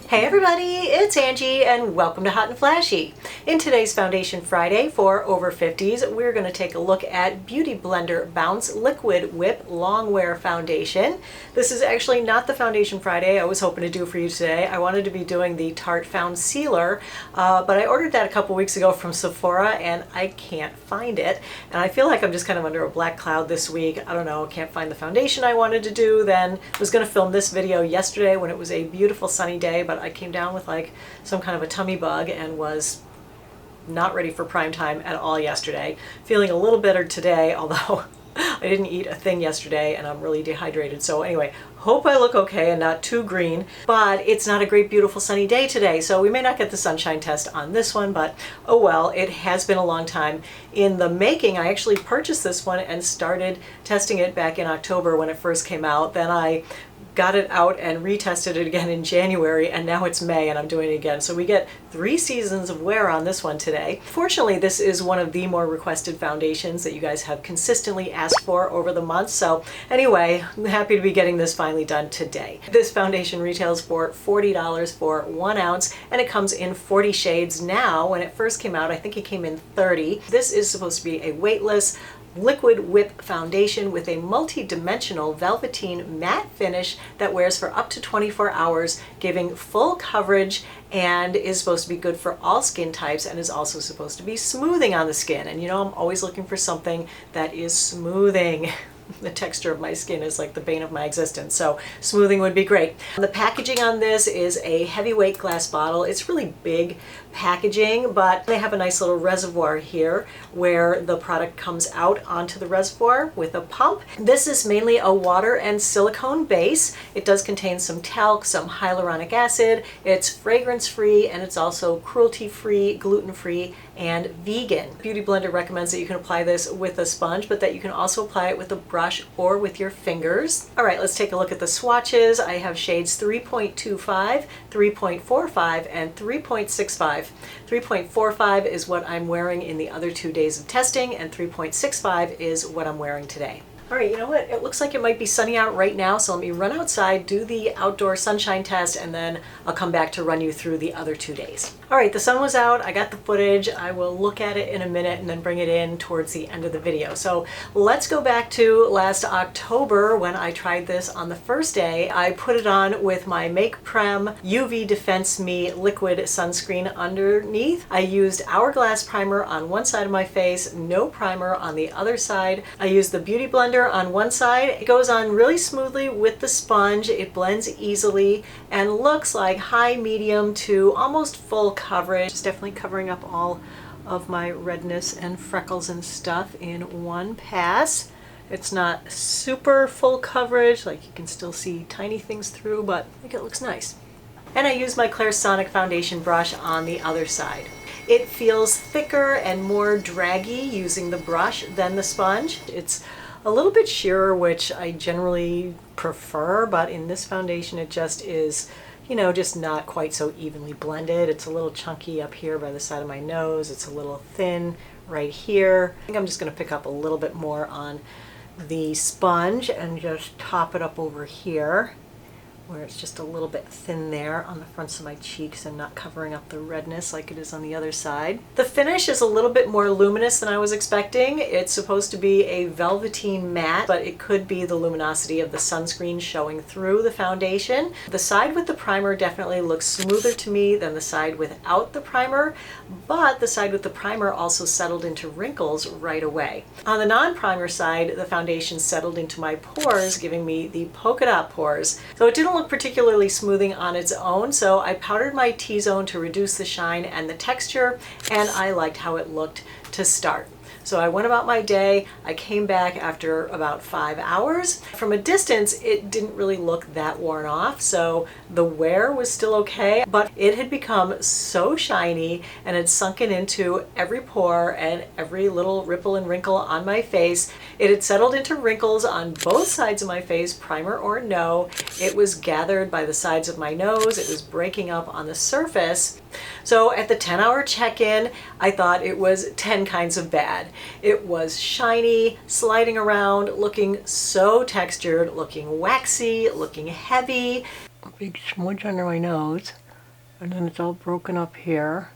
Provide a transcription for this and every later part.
Hey everybody, it's Angie and welcome to Hot and Flashy. In today's Foundation Friday for over 50s, we're going to take a look at Beauty Blender Bounce Liquid Whip Long Wear Foundation. This is actually not the Foundation Friday I was hoping to do for you today. I wanted to be doing the Tarte Found Sealer, but I ordered that a couple weeks ago from Sephora and I can't find it. And I feel like I'm just kind of under a black cloud this week. I don't know, can't find the foundation I wanted to do. Then I was going to film this video yesterday when it was a beautiful sunny day, but I came down with like some kind of a tummy bug and was not ready for prime time at all yesterday. Feeling a little better today, although I didn't eat a thing yesterday and I'm really dehydrated. So anyway, hope I look okay and not too green, but it's not a great, beautiful sunny day today. So we may not get the sunshine test on this one, but oh well, it has been a long time in the making. I actually purchased this one and started testing it back in October when it first came out. Then I got it out and retested it again in January, and now it's May and I'm doing it again. So we get 3 seasons of wear on this one today. Fortunately, this is one of the more requested foundations that you guys have consistently asked for over the months. So anyway, I'm happy to be getting this finally done today. This foundation retails for $40 for 1 ounce, and it comes in 40 shades now. When it first came out, I think it came in 30. This is supposed to be a weightless liquid whip foundation with a multi-dimensional velveteen matte finish that wears for up to 24 hours, giving full coverage, and is supposed to be good for all skin types, and is also supposed to be smoothing on the skin. And you know, I'm always looking for something that is smoothing. The texture of my skin is like the bane of my existence, so smoothing would be great. The packaging on this is a heavyweight glass bottle. It's really big packaging, but they have a nice little reservoir here where the product comes out onto the reservoir with a pump. This is mainly a water and silicone base. It does contain some talc, some hyaluronic acid. It's fragrance-free, and it's also cruelty-free, gluten-free, and vegan. Beauty Blender recommends that you can apply this with a sponge, but that you can also apply it with a brush or with your fingers. All right, let's take a look at the swatches. I have shades 3.25, 3.45, and 3.65. 3.45 is what I'm wearing in the other 2 days of testing, and 3.65 is what I'm wearing today. All right, you know what? It looks like it might be sunny out right now, so let me run outside, do the outdoor sunshine test, and then I'll come back to run you through the other 2 days. All right, the sun was out. I got the footage. I will look at it in a minute and then bring it in towards the end of the video. So let's go back to last October when I tried this on the first day. I put it on with my Make Prem UV Defense Me liquid sunscreen underneath. I used Hourglass primer on one side of my face, no primer on the other side. I used the Beauty Blender on one side. It goes on really smoothly with the sponge. It blends easily and looks like high, medium to almost full coverage. It's definitely covering up all of my redness and freckles and stuff in one pass. It's not super full coverage, like you can still see tiny things through, but I think it looks nice. And I use my Clairsonic foundation brush on the other side. It feels thicker and more draggy using the brush than the sponge. It's a little bit sheerer, which I generally prefer, but in this foundation it just is, you know, just not quite so evenly blended. It's a little chunky up here by the side of my nose. It's a little thin right here. I think I'm just going to pick up a little bit more on the sponge and just top it up over here, where it's just a little bit thin there on the fronts of my cheeks and not covering up the redness like it is on the other side. The finish is a little bit more luminous than I was expecting. It's supposed to be a velveteen matte, but it could be the luminosity of the sunscreen showing through the foundation. The side with the primer definitely looks smoother to me than the side without the primer, but the side with the primer also settled into wrinkles right away. On the non-primer side, the foundation settled into my pores, giving me the polka dot pores. So it didn't look particularly smoothing on its own, so I powdered my T-zone to reduce the shine and the texture, and I liked how it looked to start. So I went about my day. I came back after about 5 hours. From a distance, it didn't really look that worn off, so the wear was still okay, but it had become so shiny and had sunken into every pore and every little ripple and wrinkle on my face. It had settled into wrinkles on both sides of my face, primer or no. It was gathered by the sides of my nose. It was breaking up on the surface. So at the 10-hour check-in, I thought it was 10 kinds of bad. It was shiny, sliding around, looking so textured, looking waxy, looking heavy. A big smudge under my nose. And then it's all broken up here.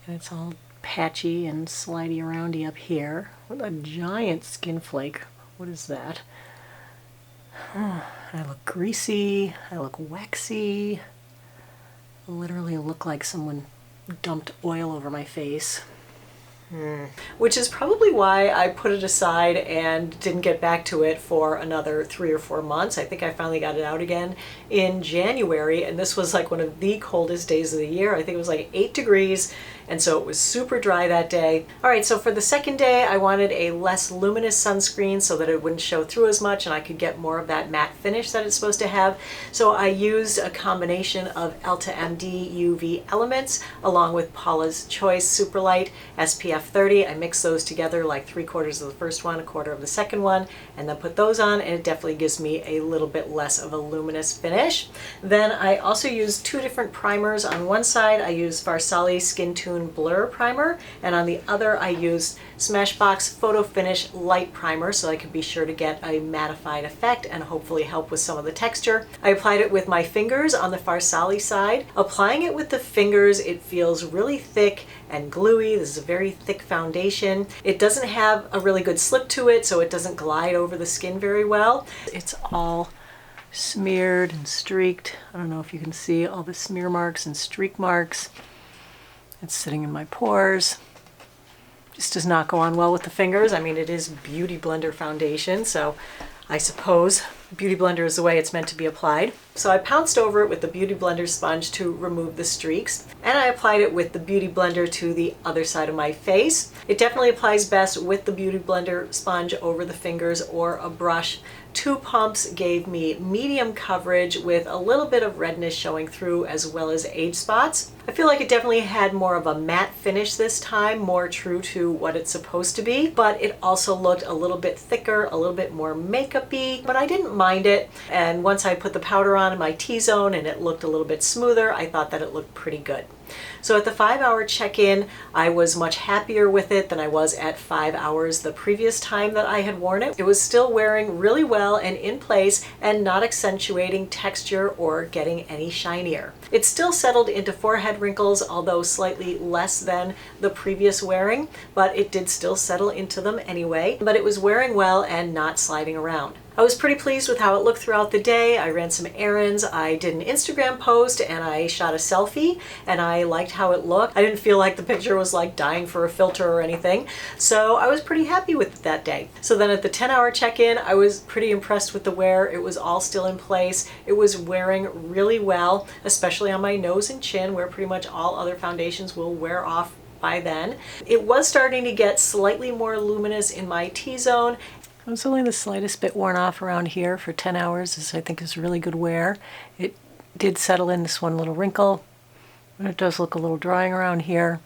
And it's all patchy and slidey aroundy up here. What a giant skin flake. What is that? I look greasy. I look waxy. I literally look like someone dumped oil over my face. Which is probably why I put it aside and didn't get back to it for another 3 or 4 months. I think I finally got it out again in January, and this was like one of the coldest days of the year. I think it was like 8 degrees, and so it was super dry that day. All right, so for the second day, I wanted a less luminous sunscreen so that it wouldn't show through as much and I could get more of that matte finish that it's supposed to have. So I used a combination of EltaMD UV Elements along with Paula's Choice Superlight SPF 30. I mix those together, like 3/4 of the first one, 1/4 of the second one, and then put those on, and it definitely gives me a little bit less of a luminous finish. Then I also used 2 different primers. On one side, I used Farsali Skin Tune Blur Primer, and on the other, I used Smashbox Photo Finish Light Primer, so I could be sure to get a mattified effect and hopefully help with some of the texture. I applied it with my fingers on the Farsali side. Applying it with the fingers, it feels really thick and gluey. This is a very thick foundation. It doesn't have a really good slip to it, so it doesn't glide over the skin very well. It's all smeared and streaked. I don't know if you can see all the smear marks and streak marks. It's sitting in my pores. Just does not go on well with the fingers. I mean, it is Beauty Blender foundation, so I suppose Beauty Blender is the way it's meant to be applied. So I pounced over it with the Beauty Blender sponge to remove the streaks, and I applied it with the Beauty Blender to the other side of my face. It definitely applies best with the Beauty Blender sponge over the fingers or a brush. 2 pumps gave me medium coverage with a little bit of redness showing through as well as age spots. I feel like it definitely had more of a matte finish this time, more true to what it's supposed to be, but it also looked a little bit thicker, a little bit more makeup-y, but I didn't mind it. And once I put the powder on in my T-zone and it looked a little bit smoother, I thought that it looked pretty good. So at the 5-hour check-in, I was much happier with it than I was at 5 hours the previous time that I had worn it. It was still wearing really well and in place and not accentuating texture or getting any shinier. It still settled into forehead wrinkles, although slightly less than the previous wearing, but it did still settle into them anyway. But it was wearing well and not sliding around. I was pretty pleased with how it looked throughout the day. I ran some errands, I did an Instagram post, and I shot a selfie, and I liked how it looked. I didn't feel like the picture was like dying for a filter or anything, so I was pretty happy with it that day. So then at the 10-hour check-in, I was pretty impressed with the wear. It was all still in place. It was wearing really well, especially on my nose and chin, where pretty much all other foundations will wear off by then. It was starting to get slightly more luminous in my T-zone. It was only the slightest bit worn off around here for 10 hours, this I think is really good wear. It did settle in this one little wrinkle, but it does look a little drying around here.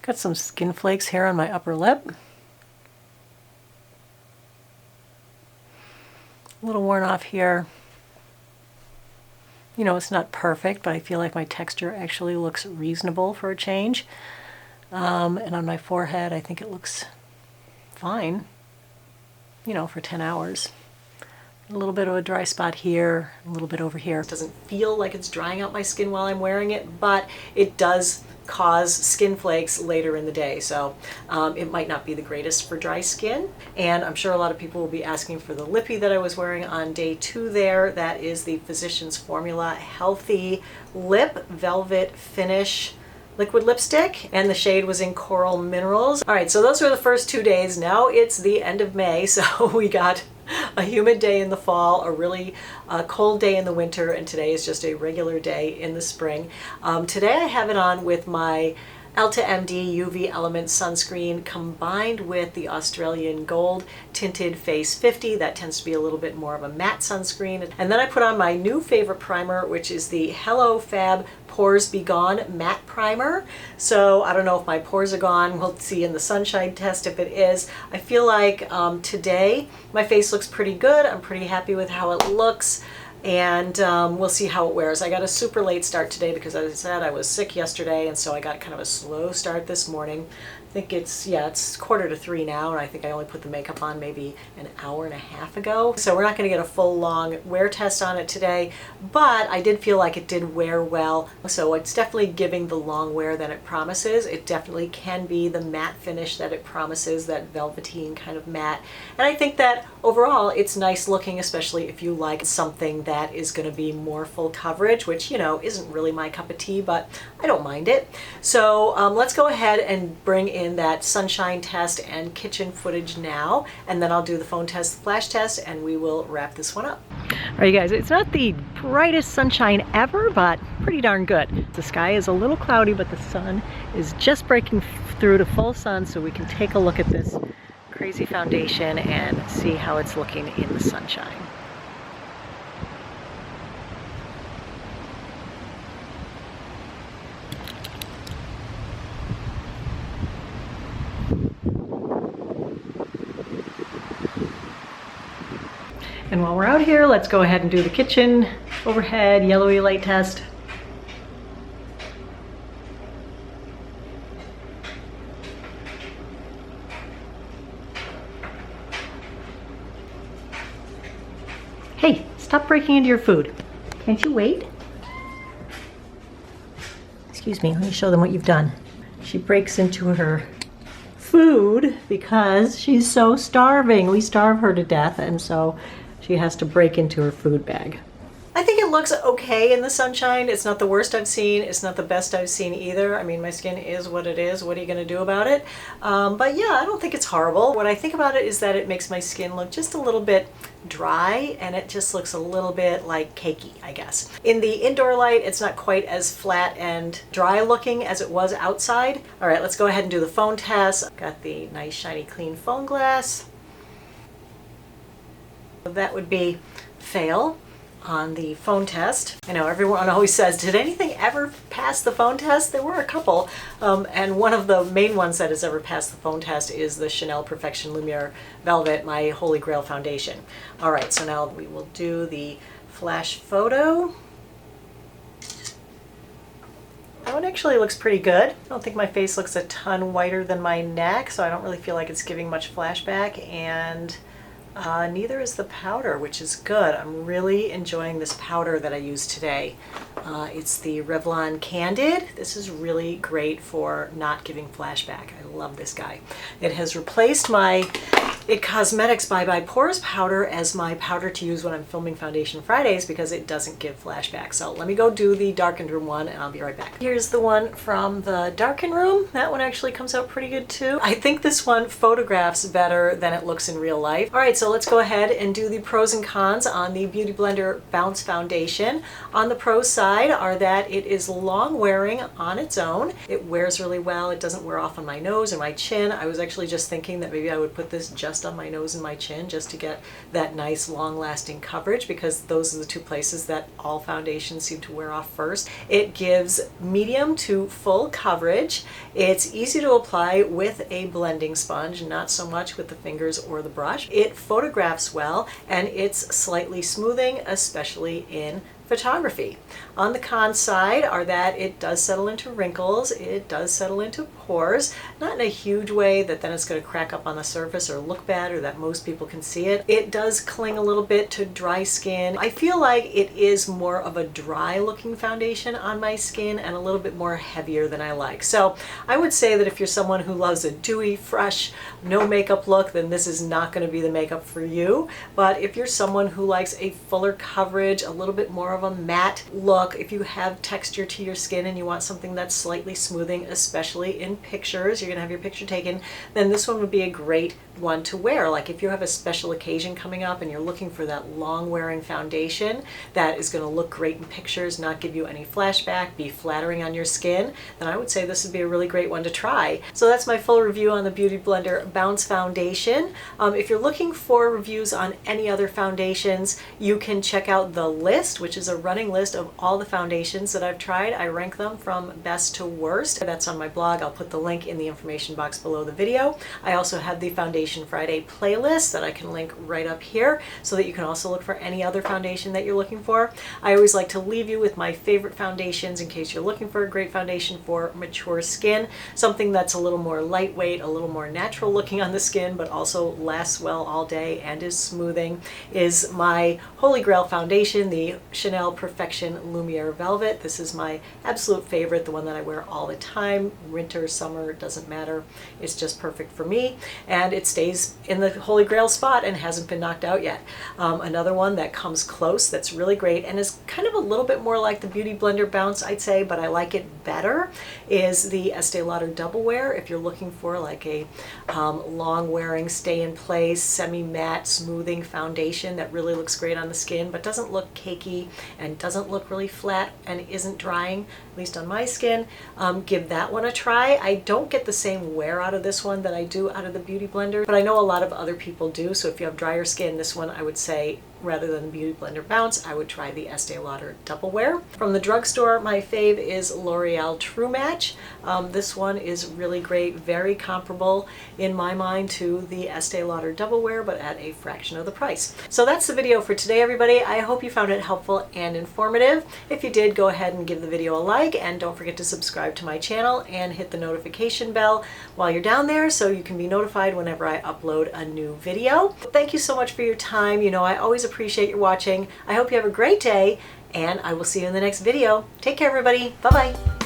Got some skin flakes here on my upper lip. A little worn off here. You know, it's not perfect, but I feel like my texture actually looks reasonable for a change. And on my forehead, I think it looks fine. You know, for 10 hours. A little bit of a dry spot here, a little bit over here. It doesn't feel like it's drying out my skin while I'm wearing it, but it does cause skin flakes later in the day. So it might not be the greatest for dry skin. And I'm sure a lot of people will be asking for the lippy that I was wearing on day 2 there. That is the Physicians Formula Healthy Lip Velvet Finish liquid lipstick, and the shade was in Coral Minerals. All right, so those were the first 2 days. Now it's the end of May, so we got a humid day in the fall, a really cold day in the winter, and today is just a regular day in the spring. Today I have it on with my EltaMD UV Element sunscreen combined with the Australian Gold Tinted Face 50. That tends to be a little bit more of a matte sunscreen. And then I put on my new favorite primer, which is the Hello Fab Pores Be Gone Matte Primer. So I don't know if my pores are gone. We'll see in the sunshine test if it is. I feel like today my face looks pretty good. I'm pretty happy with how it looks. And we'll see how it wears. I got a super late start today because, as I said, I was sick yesterday, and so I got kind of a slow start this morning. think it's, yeah, it's 2:45 now, and I think I only put the makeup on maybe an hour and a half ago. So we're not going to get a full long wear test on it today, but I did feel like it did wear well. So it's definitely giving the long wear that it promises. It definitely can be the matte finish that it promises, that velveteen kind of matte. And I think that overall it's nice looking, especially if you like something that is going to be more full coverage, which, you know, isn't really my cup of tea, but I don't mind it. So let's go ahead and bring in that sunshine test and kitchen footage now, and then I'll do the phone test, the flash test, and we will wrap this one up. All right, you guys, it's not the brightest sunshine ever, but pretty darn good. The sky is a little cloudy, but the sun is just breaking through to full sun, so we can take a look at this crazy foundation and see how it's looking in the sunshine. And while we're out here, let's go ahead and do the kitchen overhead yellowy light test. Hey, stop breaking into your food. Can't you wait? Excuse me, let me show them what you've done. She breaks into her food because she's so starving. We starve her to death, and so she has to break into her food bag. I think it looks okay in the sunshine. It's not the worst I've seen. It's not the best I've seen either. I mean, my skin is what it is. What are you going to do about it? But yeah, I don't think it's horrible. What I think about it is that it makes my skin look just a little bit dry, and it just looks a little bit like cakey, I guess. In the indoor light, it's not quite as flat and dry looking as it was outside. All right, let's go ahead and do the phone test. Got the nice shiny clean phone glass. That would be fail on the phone test. I know everyone always says, did anything ever pass the phone test? There were a couple, and one of the main ones that has ever passed the phone test is the Chanel Perfection Lumiere Velvet, my holy grail foundation. All right, so now we will do the flash photo. That one actually looks pretty good. I don't think my face looks a ton whiter than my neck, so I don't really feel like it's giving much flashback, and neither is the powder, which is good. I'm really enjoying this powder that I used today. It's the Revlon Candid. This is really great for not giving flashback. I love this guy. It has replaced my It Cosmetics Bye Bye Pores powder as my powder to use when I'm filming Foundation Fridays because it doesn't give flashback. So let me go do the darkened room one and I'll be right back. Here's the one from the darkened room. That one actually comes out pretty good too. I think this one photographs better than it looks in real life. All right, so let's go ahead and do the pros and cons on the Beauty Blender Bounce Foundation. On the pros side are that it is long wearing on its own. It wears really well. It doesn't wear off on my nose or my chin. I was actually just thinking that maybe I would put this just on my nose and my chin just to get that nice long-lasting coverage, because those are the two places that all foundations seem to wear off first. It gives medium to full coverage. It's easy to apply with a blending sponge, not so much with the fingers or the brush. It photographs well, and it's slightly smoothing, especially in photography. On the con side are that it does settle into wrinkles, it does settle into pores, not in a huge way that then it's going to crack up on the surface or look bad or that most people can see it. It does cling a little bit to dry skin. I feel like it is more of a dry looking foundation on my skin and a little bit more heavier than I like. So I would say that if you're someone who loves a dewy, fresh, no makeup look, then this is not going to be the makeup for you. But if you're someone who likes a fuller coverage, a little bit more of a matte look, if you have texture to your skin and you want something that's slightly smoothing, especially in pictures, you're gonna have your picture taken, then this one would be a great one to wear. Like if you have a special occasion coming up and you're looking for that long wearing foundation that is going to look great in pictures, not give you any flashback, be flattering on your skin, then I would say this would be a really great one to try. So that's my full review on the Beauty Blender Bounce Foundation. If you're looking for reviews on any other foundations, you can check out the list, which is a running list of all the foundations that I've tried. I rank them from best to worst. That's on my blog. I'll put the link in the information box below the video. I also have the foundation Foundation Friday playlist that I can link right up here so that you can also look for any other foundation that you're looking for. I always like to leave you with my favorite foundations in case you're looking for a great foundation for mature skin, something that's a little more lightweight, a little more natural looking on the skin, but also lasts well all day and is smoothing, is my Holy Grail foundation, the Chanel Perfection Lumiere Velvet. This is my absolute favorite, the one that I wear all the time, winter, summer, it doesn't matter. It's just perfect for me, and it stays in the Holy Grail spot and hasn't been knocked out yet. Another one that comes close that's really great and is kind of a little bit more like the Beauty Blender Bounce, I'd say, but I like it better, is the Estee Lauder Double Wear. If you're looking for like a long wearing, stay in place, semi-matte smoothing foundation that really looks great on the skin but doesn't look cakey and doesn't look really flat and isn't drying, at least on my skin, give that one a try. I don't get the same wear out of this one that I do out of the Beauty Blender, but I know a lot of other people do, so if you have drier skin, this one I would say, rather than the Beauty Blender Bounce, I would try the Estee Lauder Double Wear. From the drugstore, my fave is L'Oreal True Match. This one is really great, very comparable in my mind to the Estee Lauder Double Wear, but at a fraction of the price. So that's the video for today, everybody. I hope you found it helpful and informative. If you did, go ahead and give the video a like, and don't forget to subscribe to my channel and hit the notification bell while you're down there so you can be notified whenever I upload a new video. Thank you so much for your time. You know, I always appreciate your watching. I hope you have a great day, and I will see you in the next video. Take care, everybody. Bye-bye.